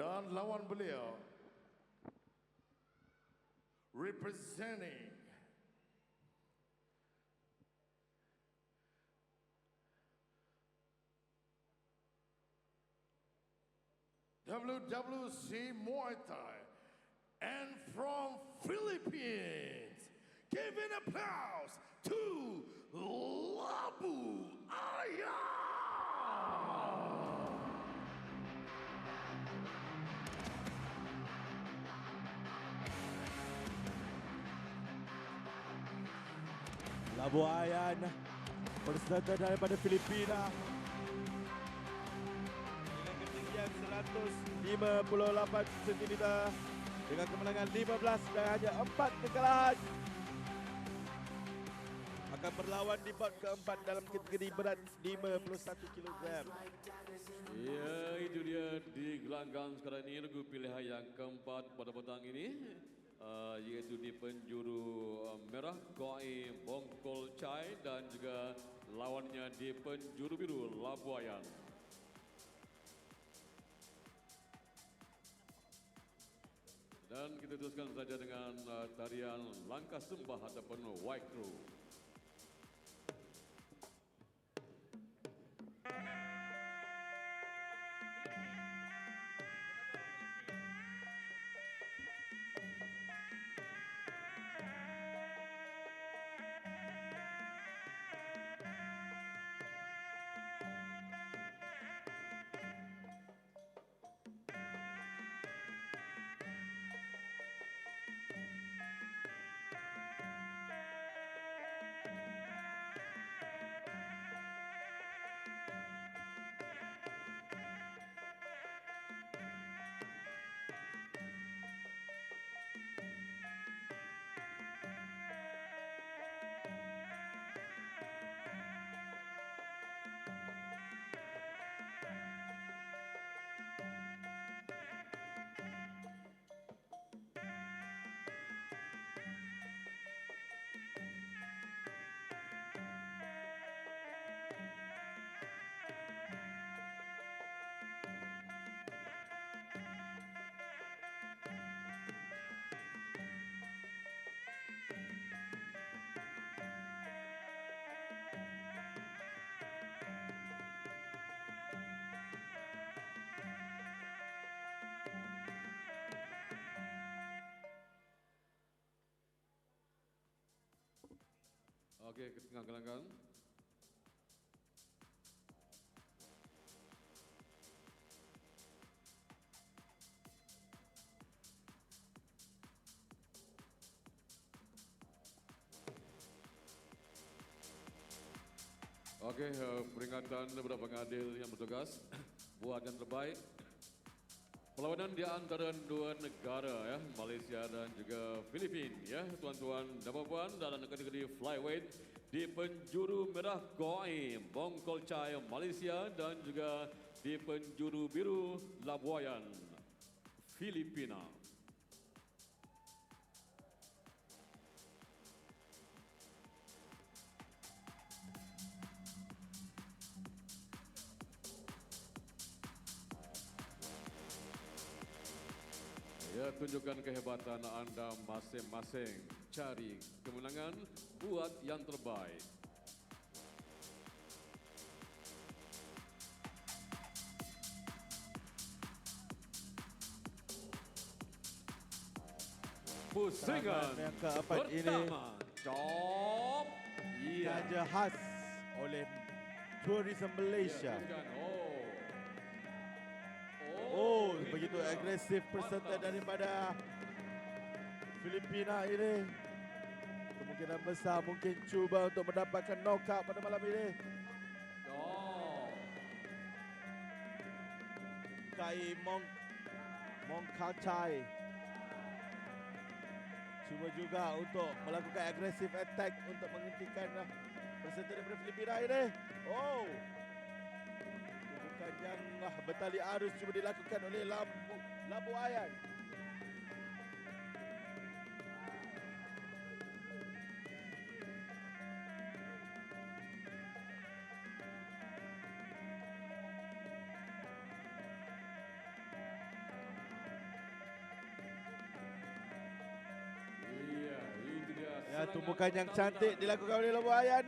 dan lawan beliau representing WWC Muay Thai and from Philippines. Give an applause to Labu Ayam. Labu Ayan, peserta daripada Filipina dengan ketinggian 158 cm dengan kemenangan 15 dan hanya 4 kekalahan. Akan berlawan di bout keempat dalam kategori berat 51 kg. Ya, itu dia di gelanggang sekarang ini regu pilihan yang keempat pada petang ini. Iaitu di penjuru merah Goi Bongkol Chai dan juga lawannya di penjuru biru Labuayan. Dan kita teruskan saja dengan tarian langkah sembah ataupun Waikru. Okey, ke tengah gelanggang. Okey, peringatan kepada pengadil yang bertugas buat yang terbaik. Perlawanan di antara dua negara ya, Malaysia dan juga Filipina ya, tuan-tuan dan puan dalam kategori flyweight di penjuru merah Goi Bongkol Chai Malaysia dan juga di penjuru biru Labuayan Filipina. Ya, tunjukkan kehebatan anda masing-masing. Cari kemenangan, buat yang terbaik. Pusingan yang keempat pertama, Chop Raja khas oleh Tourism Malaysia. Oh, begitu agresif peserta daripada Filipina ini. Kemungkinan besar mungkin cuba untuk mendapatkan knockout pada malam ini. Kai Mong Kachai cuba juga untuk melakukan agresif attack untuk menghentikan peserta daripada Filipina ini. Oh, bukan yang bertali arus cuba dilakukan oleh Labu Ayan. tumpukan yang cantik dilakukan oleh Labuayan.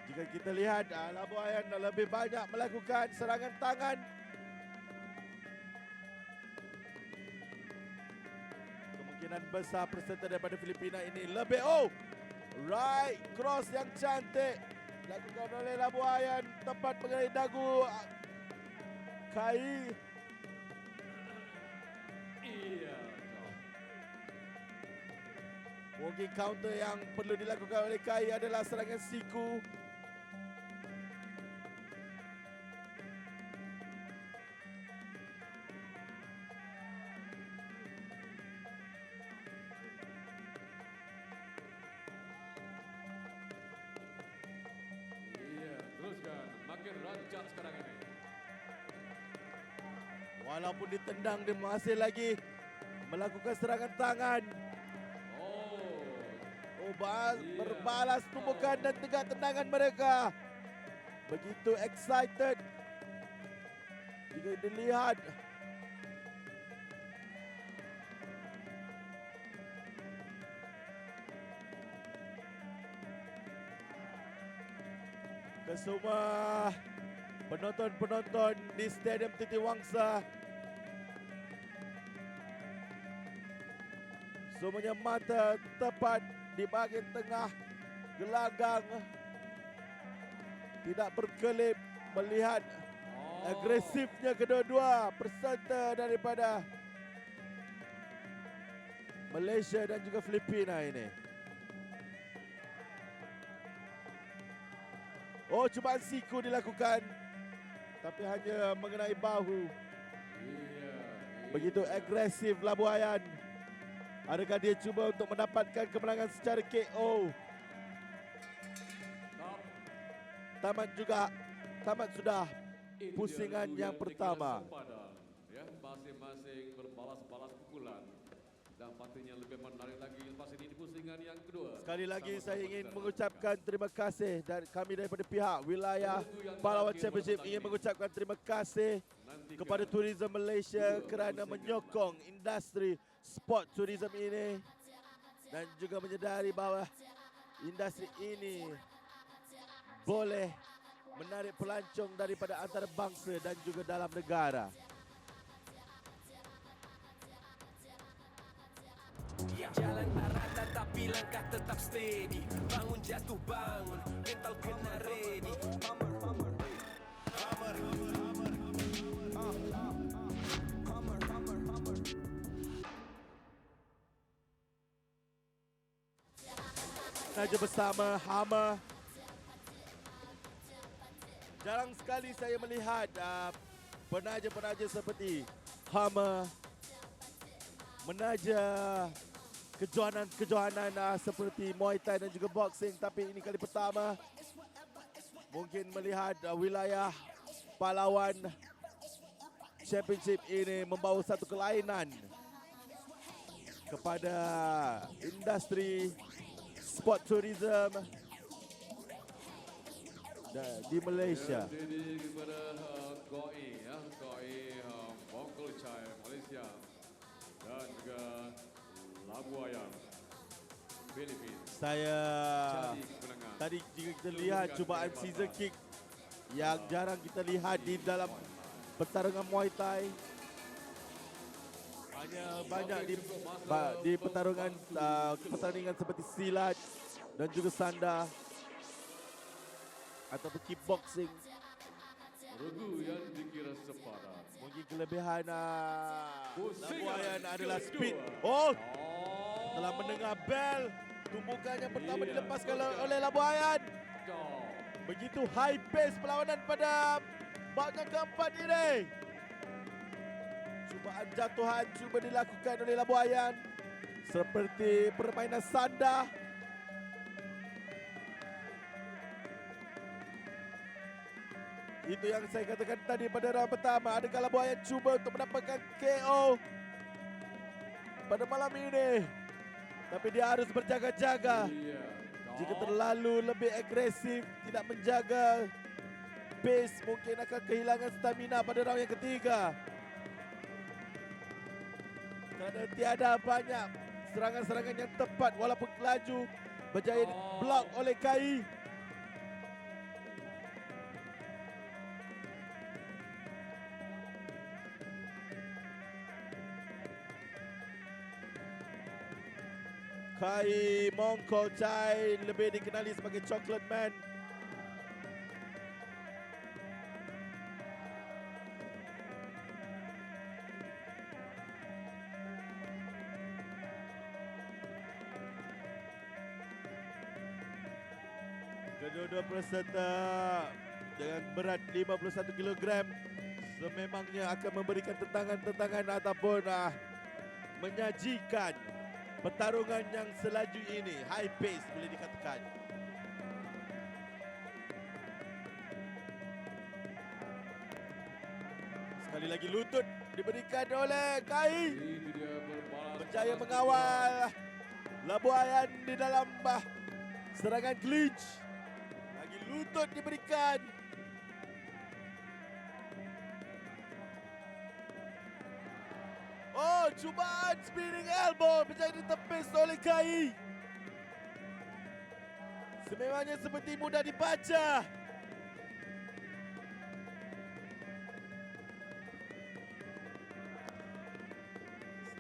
Jika kita lihat, Labuayan lebih banyak melakukan serangan tangan. Kemungkinan besar peserta daripada Filipina ini lebih. Right cross yang cantik dilakukan oleh Labuayan, tepat mengenai dagu Kai. Iya. Mungkin counter yang perlu dilakukan oleh Kai adalah serangan siku. Iya, teruskan. Makin rancak sekarang ini. Walaupun ditendang, dia masih lagi melakukan serangan tangan. Berbalas tumpukan dan tegak tendangan mereka. Begitu excited. Jika dilihat, kesemua penonton-penonton di Stadium Titiwangsa, semuanya mata tepat di bahagian tengah gelanggang, tidak berkelip melihat agresifnya kedua-dua peserta daripada Malaysia dan juga Filipina ini. Cubaan siku dilakukan, tapi hanya mengenai bahu. Begitu agresif Labuayan. Adakah dia cuba untuk mendapatkan kemenangan secara KO? Tamat sudah pusingan yang pertama. Ya, masing-masing berbalas-balas pukulan. Dan pastinya lebih menarik lagi lepas ini di pusingan yang kedua. Sekali lagi saya ingin mengucapkan terima kasih dan kami daripada pihak wilayah Pahlawan Championship ingin mengucapkan terima kasih kepada Tourism Malaysia kerana menyokong industri sport tourism ini dan juga menyedari bahawa industri ini boleh menarik pelancong daripada antarabangsa dan juga dalam negara. Jalan rata tapi langkah tetap steady. Bangun jatuh bangun, mental kena ready. Penaja bersama Hammer. Jarang sekali saya melihat penaja-penaja seperti Hammer menaja kejohanan seperti Muay Thai dan juga boxing, tapi ini kali pertama mungkin melihat wilayah Pahlawan Championship ini membawa satu kelainan kepada industri sport tourism di Malaysia. Jadi kepada KOI ya, KOI Bongkol Chai Malaysia dan juga Labuayan Filipina. Saya tadi jika kita lihat cubaan scissor kick yang jarang kita lihat di dalam pertarungan Muay Thai. Hanya banyak di pertandingan seperti silat dan juga sanda ataupun kickboxing. Regu yang dikira sepadan. Mungkin kelebihan Labuayan adalah speed. Telah mendengar bel. Tumpukan yang pertama dilepaskan oleh Labuayan. Begitu high pace perlawanan pada bout yang keempat ini. Cubaan jatuhan cuba dilakukan oleh Labuayan seperti permainan sanda. Itu yang saya katakan tadi pada round pertama. Adakah Labuayan cuba untuk mendapatkan KO pada malam ini? Tapi dia harus berjaga-jaga. Jika terlalu lebih agresif, tidak menjaga pace, mungkin akan kehilangan stamina pada round yang ketiga. Kerana tiada banyak serangan-serangan yang tepat walaupun laju Berjaya blok oleh KAI. KAI Mongkol Chai lebih dikenali sebagai Chocolate Man. Kedua-dua peserta dengan berat 51 kg sememangnya akan memberikan tentangan-tentangan ataupun menyajikan pertarungan yang selaju ini. High pace boleh dikatakan. Sekali lagi lutut diberikan oleh KAI. Itu dia berbalas. Berjaya mengawal Labuayan di dalam serangan clinch. Lagi lutut diberikan. Oh, cubaan spinning elbow berjaya ditepis oleh KAI. Sememangnya seperti mudah dibaca.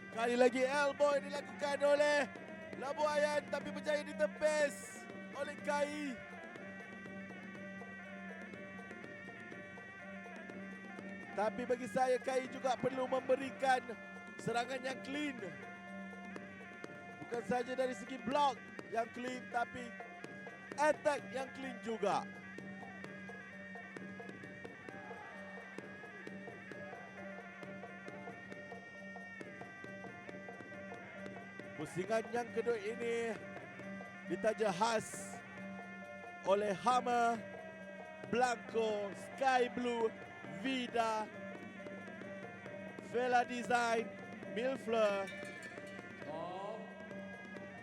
Sekali lagi elbow yang dilakukan oleh Labuayan tapi berjaya ditepis oleh KAI. Tapi bagi saya KAI juga perlu memberikan serangan yang clean. Bukan saja dari segi block yang clean tapi attack yang clean juga. Pusingan yang kedua ini ditaja khas oleh Hammer, Blanco, Sky Blue, Vida, Vela Design, Milfleur Stop.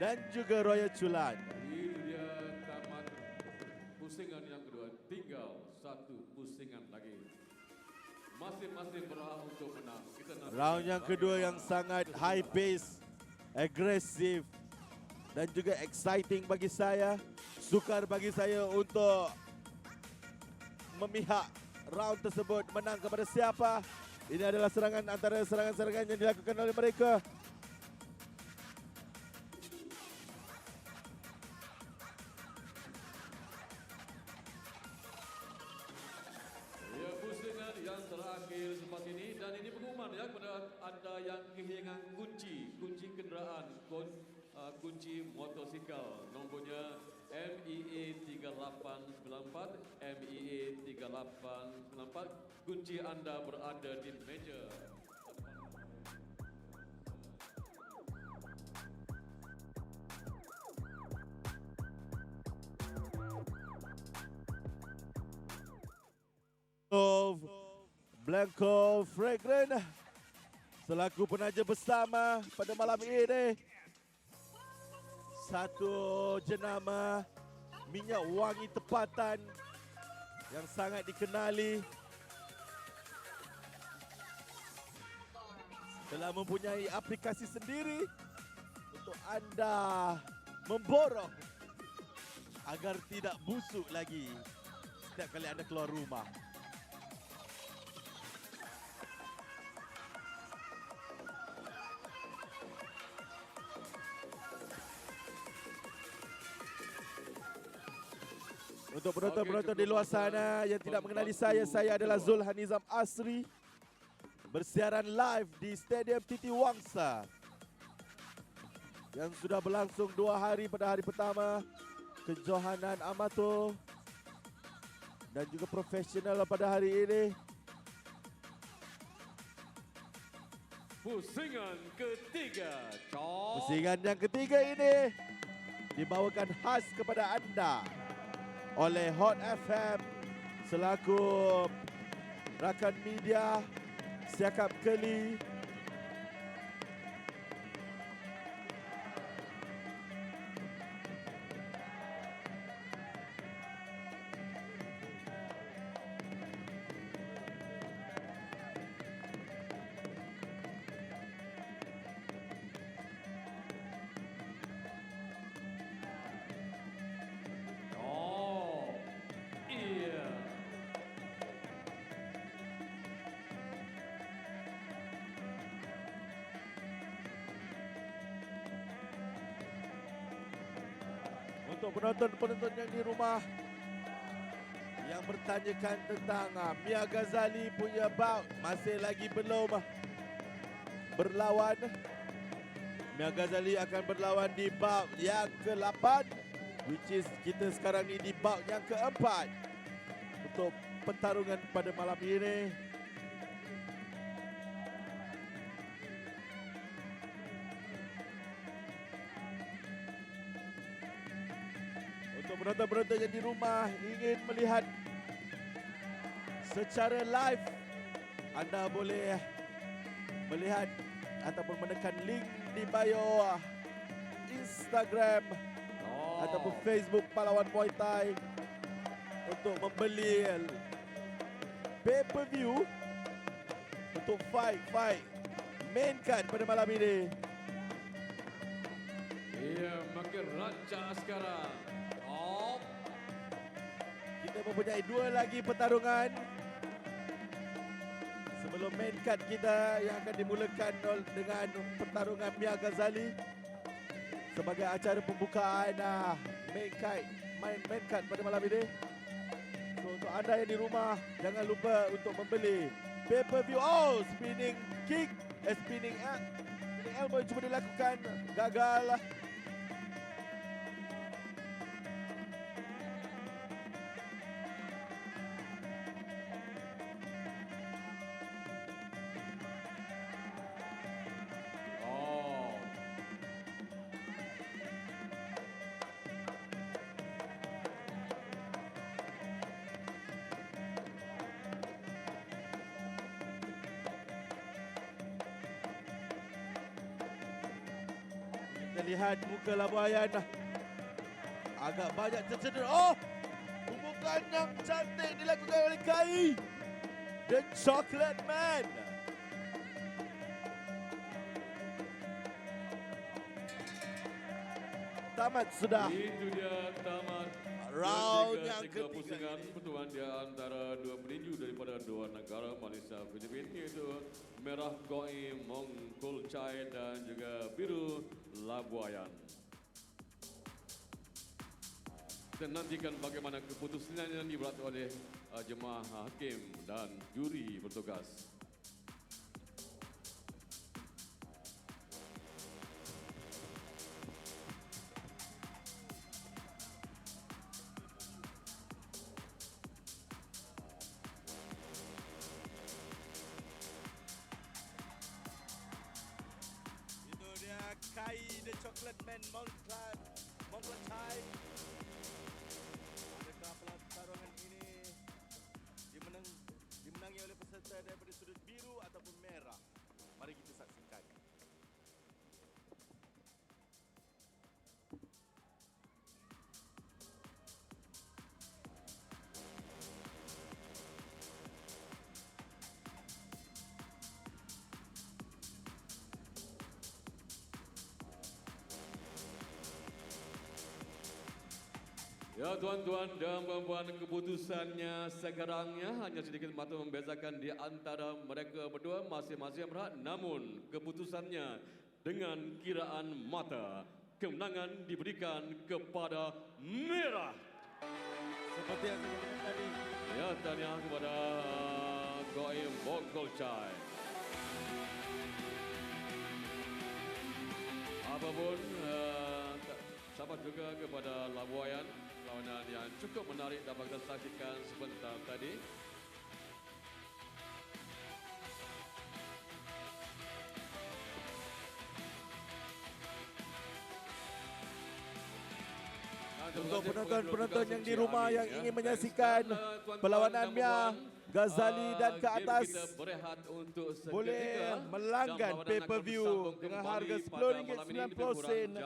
dan juga Royal Chulan. Itu dia tamat pusingan yang kedua. Tinggal satu pusingan lagi. Masing-masing berhak untuk menang. Kita nanti Round yang kedua yang sangat high pace, agresif dan juga exciting bagi saya. Sukar bagi saya untuk memihak round tersebut menang kepada siapa. Ini adalah serangan antara serangan-serangan yang dilakukan oleh mereka. Ya, pusingan yang terakhir sempat ini dan ini pengumuman ya kepada anda yang kehilangan kunci kenderaan, kunci motosikal. Nombornya MEA 3894, MEA 3894. Kunci anda berada di meja. Blanco Fragrant selaku penaja bersama pada malam ini. Satu jenama minyak wangi tempatan yang sangat dikenali, telah mempunyai aplikasi sendiri untuk anda memborong agar tidak busuk lagi setiap kali anda keluar rumah. Untuk penonton-penonton di luar sana yang tidak mengenali saya adalah Zulhan Nizam Asri. Bersiaran live di Stadium Titi Wangsa yang sudah berlangsung 2 hari. Pada hari pertama, kejohanan amatur dan juga profesional pada hari ini. Pusingan ketiga. Pusingan yang ketiga ini dibawakan khas kepada anda oleh Hot FM selaku rakan media Siakap Keli. Untuk penonton-penonton yang di rumah yang bertanyakan tentang Mia Ghazali punya bout, masih lagi belum berlawan. Mia Ghazali akan berlawan di bout yang ke-8, which is kita sekarang ni di bout yang ke-4 untuk pertarungan pada malam ini. Untuk penonton-penonton yang di rumah ingin melihat secara live, anda boleh melihat ataupun menekan link di bio Instagram ataupun Facebook Pahlawan Muay Thai untuk membeli pay-per-view untuk fight main card pada malam ini. Ia makin rancak sekarang. Kita mempunyai 2 lagi pertarungan sebelum main card kita yang akan dimulakan dengan pertarungan Mia Ghazali sebagai acara pembukaan main card pada malam ini. So, untuk anda yang di rumah, jangan lupa untuk membeli pay-per-view. Spinning kick, spinning elbow cuba dilakukan, gagal. Kita lihat muka Labu Ayan agak banyak tercedera. Pembukaan yang cantik dilakukan oleh Kai, The Chocolate Man. Tamat sudah. Itu dia tamat Round yang tiga ketiga pusingan ini. pertemuan di antara dua peninju daripada dua negara Malaysia Filipina, iaitu Merah Goi Mongkol Chai dan juga Biru Labuayan. Kita nantikan bagaimana keputusan yang dibuat oleh jemaah hakim dan juri bertugas. Kai, The Chocolate Man, Mongkol Chai. Adakah pertarungan ini dimenangi oleh peserta daripada sudut biru ataupun merah? Mari kita saksikan. Ya tuan-tuan dan puan-puan, keputusannya sekarang hanya sedikit mata membezakan di antara mereka berdua masing-masing berhak, namun keputusannya dengan kiraan mata kemenangan diberikan kepada merah. Seperti yang saya katakan tadi, Ya, tahniah kepada Goi Mongkol Chai. Apapun, sahabat juga kepada Labuayan, lawanan yang cukup menarik dapat kita saksikan sebentar tadi. untuk penonton-penonton yang di rumah yang ingin menyaksikan perlawanan Mia Ghazali dan ke atas, boleh melanggan pay-per-view dengan harga RM10.90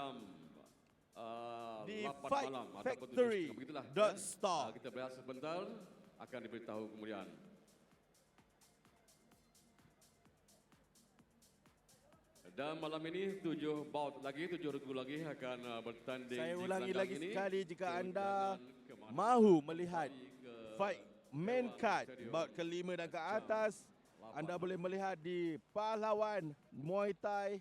di fightfactory.store. Kita berehat sebentar, akan diberitahu kemudian. Dan malam ini 7 bout lagi, 7 regu lagi akan bertanding. Saya di ulangi gelanggang lagi ini. sekali, jika anda mahu melihat fight main card bout ke-5 dan ke atas, anda boleh melihat di Pahlawan Muay Thai